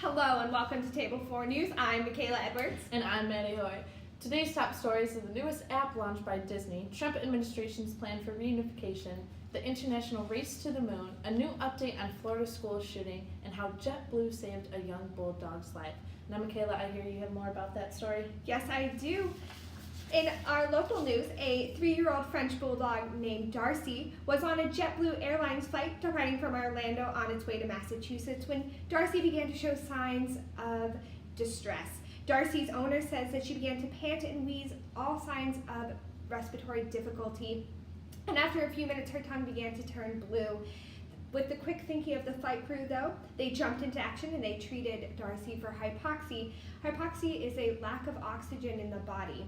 Hello and welcome to Table 4 News. I'm Michaela Edwards. And I'm Maddie Hoy. Today's top stories are the newest app launched by Disney, Trump administration's plan for reunification, the international race to the moon, a new update on Florida school shooting, and how JetBlue saved a young bulldog's life. Now, Michaela, I hear you have more about that story. Yes, I do. In our local news, a 3-year-old French bulldog named Darcy was on a JetBlue Airlines flight departing from Orlando on its way to Massachusetts when Darcy began to show signs of distress. Darcy's owner says that she began to pant and wheeze, all signs of respiratory difficulty. And after a few minutes, her tongue began to turn blue. With the quick thinking of the flight crew, though, they jumped into action and they treated Darcy for hypoxia. Hypoxia is a lack of oxygen in the body.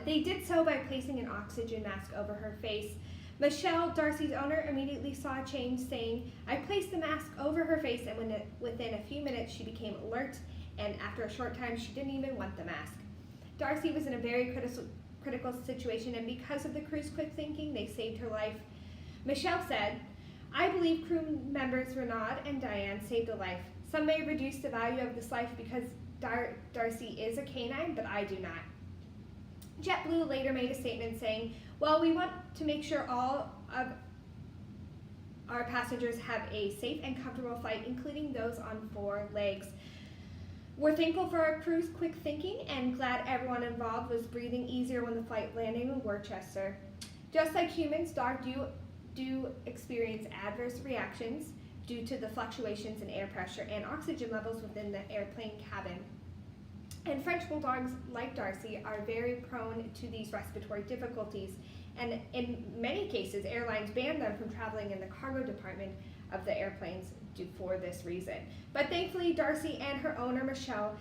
They did so by placing an oxygen mask over her face. Michelle, Darcy's owner, immediately saw a change, saying, "I placed the mask over her face, and within a few minutes she became alert, and after a short time she didn't even want the mask." Darcy was in a very critical situation, and because of the crew's quick thinking, they saved her life. Michelle said, "I believe crew members Renaud and Diane saved a life. Some may reduce the value of this life because Darcy is a canine, but I do not." JetBlue later made a statement saying, "Well, we want to make sure all of our passengers have a safe and comfortable flight, including those on 4 legs. We're thankful for our crew's quick thinking and glad everyone involved was breathing easier when the flight landed in Worcester. Just like humans, dogs do experience adverse reactions due to the fluctuations in air pressure and oxygen levels within the airplane cabin. And French bulldogs, like Darcy, are very prone to these respiratory difficulties, and in many cases, airlines ban them from traveling in the cargo department of the airplanes for this reason. But thankfully, Darcy and her owner, Michelle,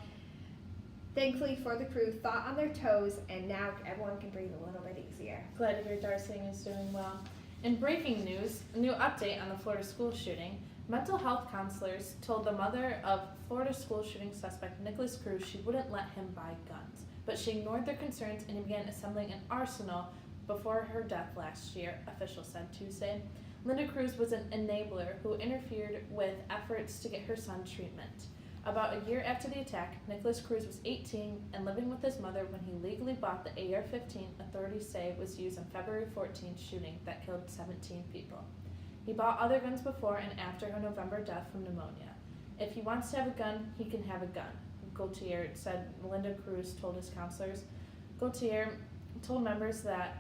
thankfully for the crew, thought on their toes, and now everyone can breathe a little bit easier." Glad to hear Darcy is doing well. In breaking news, a new update on the Florida school shooting. Mental health counselors told the mother of Florida school shooting suspect Nikolas Cruz she wouldn't let him buy guns, but she ignored their concerns and he began assembling an arsenal before her death last year, officials said Tuesday. Linda Cruz was an enabler who interfered with efforts to get her son treatment. About a year after the attack, Nikolas Cruz was 18 and living with his mother when he legally bought the AR-15 authorities say was used in February 14 shooting that killed 17 people. He bought other guns before and after her November death from pneumonia. "If he wants to have a gun, he can have a gun," Gaultier said. Linda Cruz told his counselors. Gaultier told members that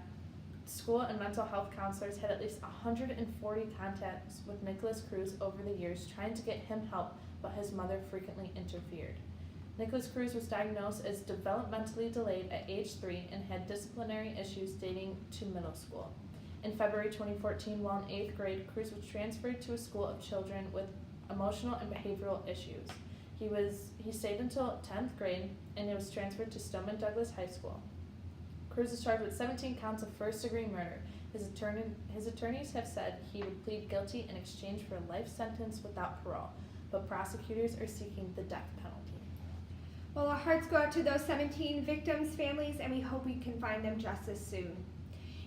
school and mental health counselors had at least 140 contacts with Nikolas Cruz over the years trying to get him help, but his mother frequently interfered. Nikolas Cruz was diagnosed as developmentally delayed at age 3 and had disciplinary issues dating to middle school. In February 2014, while in 8th grade, Cruz was transferred to a school of children with emotional and behavioral issues. He stayed until 10th grade and he was transferred to Stoneman Douglas High School. Cruz is charged with 17 counts of first-degree murder. His attorneys have said he would plead guilty in exchange for a life sentence without parole, but prosecutors are seeking the death penalty. Well, our hearts go out to those 17 victims' families, and we hope we can find them justice soon.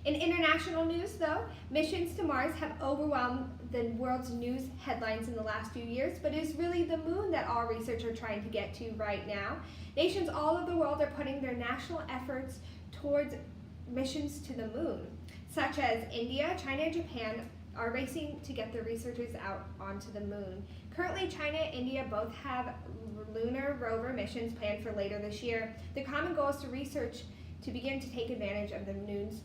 In international news, though, missions to Mars have overwhelmed the world's news headlines in the last few years, but it is really the moon that all researchers are trying to get to right now. Nations all over the world are putting their national efforts towards missions to the moon, such as India, China, and Japan are racing to get their researchers out onto the moon. Currently, China and India both have lunar rover missions planned for later this year. The common goal is to begin to take advantage of the moon's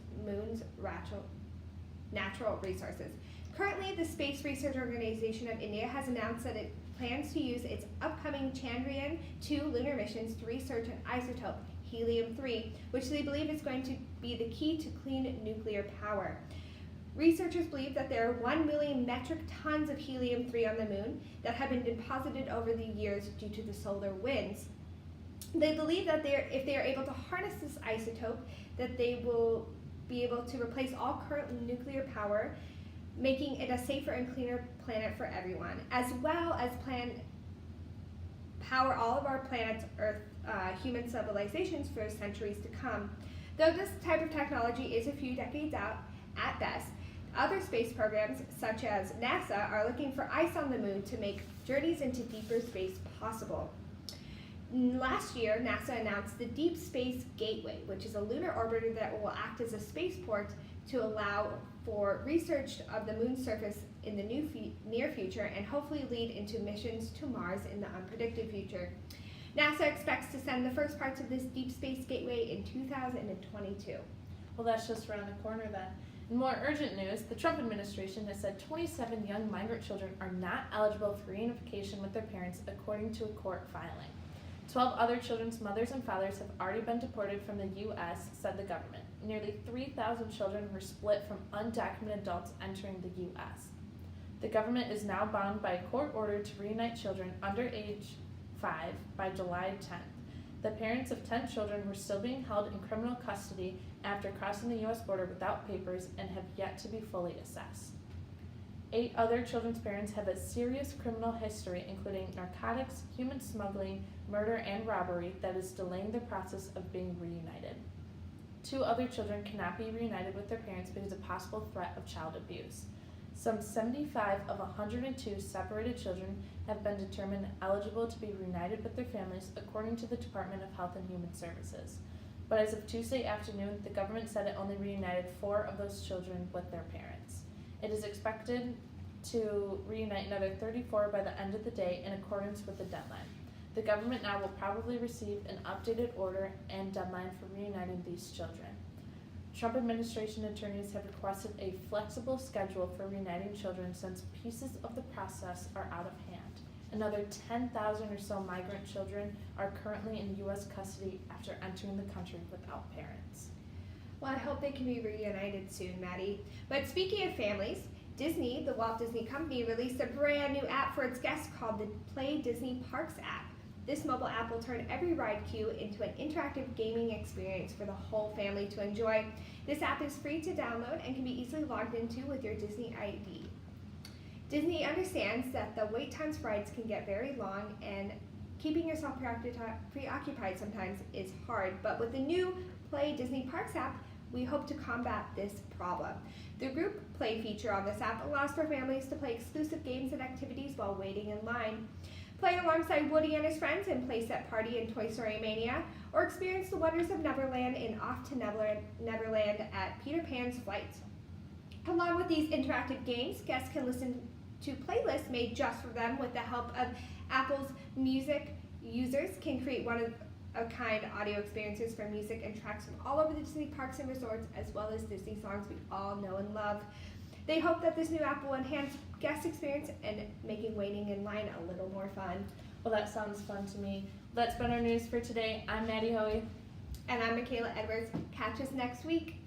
natural resources. Currently, the Space Research Organization of India has announced that it plans to use its upcoming Chandrayaan-2 lunar missions to research an isotope, helium-3, which they believe is going to be the key to clean nuclear power. Researchers believe that there are 1 million metric tons of helium-3 on the moon that have been deposited over the years due to the solar winds. They believe that if they are able to harness this isotope, that they will be able to replace all current nuclear power, making it a safer and cleaner planet for everyone, as well as power all of our planet's Earth human civilizations for centuries to come. Though this type of technology is a few decades out at best, Other space programs, such as NASA, are looking for ice on the moon to make journeys into deeper space possible. Last year, NASA announced the Deep Space Gateway, which is a lunar orbiter that will act as a spaceport to allow for research of the moon's surface in the near future and hopefully lead into missions to Mars in the unpredicted future. NASA expects to send the first parts of this Deep Space Gateway in 2022. Well, that's just around the corner then. In more urgent news, the Trump administration has said 27 young migrant children are not eligible for reunification with their parents, according to a court filing. 12 other children's mothers and fathers have already been deported from the U.S., said the government. Nearly 3,000 children were split from undocumented adults entering the U.S. The government is now bound by a court order to reunite children under age 5 by July 10th. The parents of 10 children were still being held in criminal custody after crossing the U.S. border without papers and have yet to be fully assessed. 8 other children's parents have a serious criminal history, including narcotics, human smuggling, murder, and robbery, that is delaying the process of being reunited. 2 other children cannot be reunited with their parents because of possible threat of child abuse. Some 75 of 102 separated children have been determined eligible to be reunited with their families, according to the Department of Health and Human Services. But as of Tuesday afternoon, the government said it only reunited 4 of those children with their parents. It is expected to reunite another 34 by the end of the day in accordance with the deadline. The government now will probably receive an updated order and deadline for reuniting these children. Trump administration attorneys have requested a flexible schedule for reuniting children since pieces of the process are out of hand. Another 10,000 or so migrant children are currently in U.S. custody after entering the country without parents. Well, I hope they can be reunited soon, Maddie. But speaking of families, Disney, the Walt Disney Company, released a brand new app for its guests called the Play Disney Parks app. This mobile app will turn every ride queue into an interactive gaming experience for the whole family to enjoy. This app is free to download and can be easily logged into with your Disney ID. Disney understands that the wait times for rides can get very long and keeping yourself preoccupied sometimes is hard, but with the new Play Disney Parks app, we hope to combat this problem. The group play feature on this app allows for families to play exclusive games and activities while waiting in line. Play alongside Woody and his friends in Playset Party and Toy Story Mania, or experience the wonders of Neverland in Off to Neverland at Peter Pan's Flight. Along with these interactive games, guests can listen to playlists made just for them with the help of Apple's Music. Users can create one-of-a-kind audio experiences for music and tracks from all over the Disney parks and resorts, as well as Disney songs we all know and love. They hope that this new app will enhance guest experience and making waiting in line a little more fun. Well, that sounds fun to me. That's been our news for today. I'm Maddie Hoey. And I'm Michaela Edwards. Catch us next week.